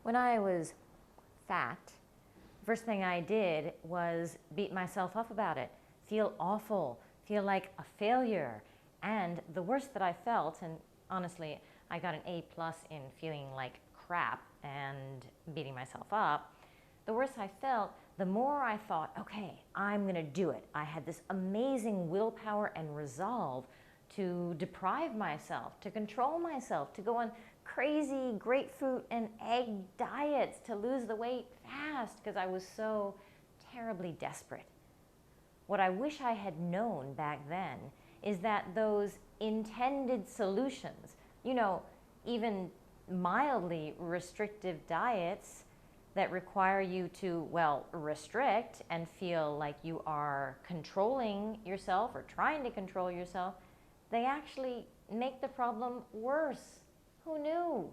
When I was fat, first thing I did was beat myself up about it, feel awful, feel like a failure. And the worst that I felt, and honestly, I got an A+ in feeling like crap and beating myself up, the worse I felt, the more I thought, okay, I'm going to do it. I had this amazing willpower and resolve to deprive myself, to control myself, to go on crazy grapefruit and egg diets, to lose the weight fast because I was so terribly desperate. What I wish I had known back then is that those intended solutions, even mildly restrictive diets that require you to, restrict and feel like you are controlling yourself or trying to control yourself, they actually make the problem worse. Who knew?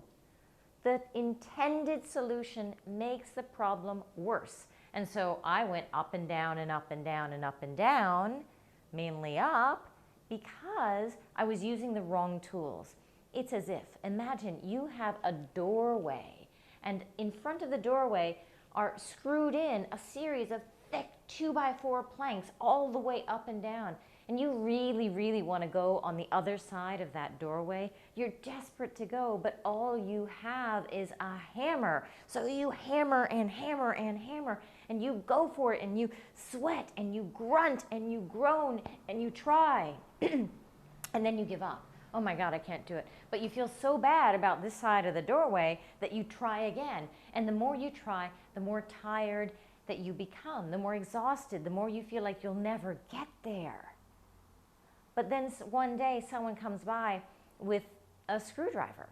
The intended solution makes the problem worse. And so I went up and down and up and down and up and down, mainly up, because I was using the wrong tools. It's as if, imagine you have a doorway, and in front of the doorway are screwed in a series of thick 2x4 planks all the way up and down. And you really, really want to go on the other side of that doorway. You're desperate to go, but all you have is a hammer. So you hammer and hammer and hammer, and you go for it, and you sweat, and you grunt, and you groan, and you try, and then you give up. Oh my God, I can't do it. But you feel so bad about this side of the doorway that you try again. And the more you try, the more tired that you become, the more exhausted, the more you feel like you'll never get there. But then one day someone comes by with a screwdriver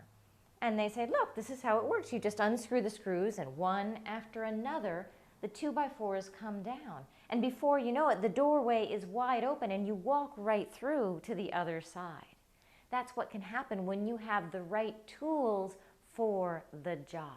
and they say, look, this is how it works. You just unscrew the screws, and one after another, the 2x4s come down. And before you know it, the doorway is wide open and you walk right through to the other side. That's what can happen when you have the right tools for the job.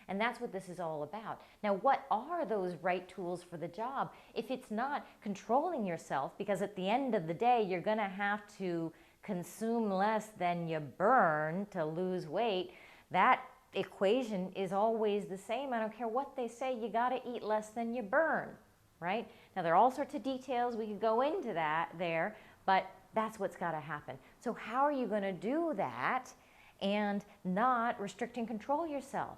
And that's what this is all about. Now, what are those right tools for the job? If it's not controlling yourself, because at the end of the day, you're going to have to consume less than you burn to lose weight, that equation is always the same. I don't care what they say, you got to eat less than you burn, right? Now, there are all sorts of details. We could go into that there, but that's what's got to happen. So how are you going to do that and not restrict and control yourself?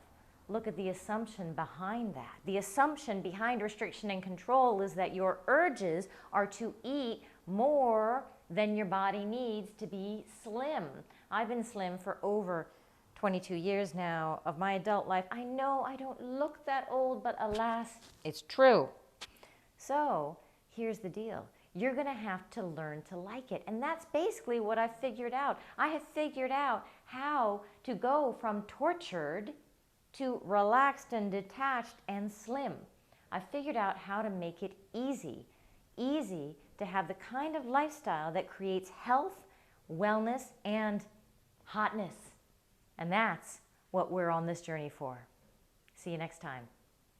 Look at the assumption behind that. The assumption behind restriction and control is that your urges are to eat more than your body needs to be slim. I've been slim for over 22 years now of my adult life. I know I don't look that old, but alas, it's true. So here's the deal. You're going to have to learn to like it. And that's basically what I've figured out. I have figured out how to go from tortured to relaxed and detached and slim. I figured out how to make it easy to have the kind of lifestyle that creates health, wellness, and hotness. And that's what we're on this journey for. See you next time.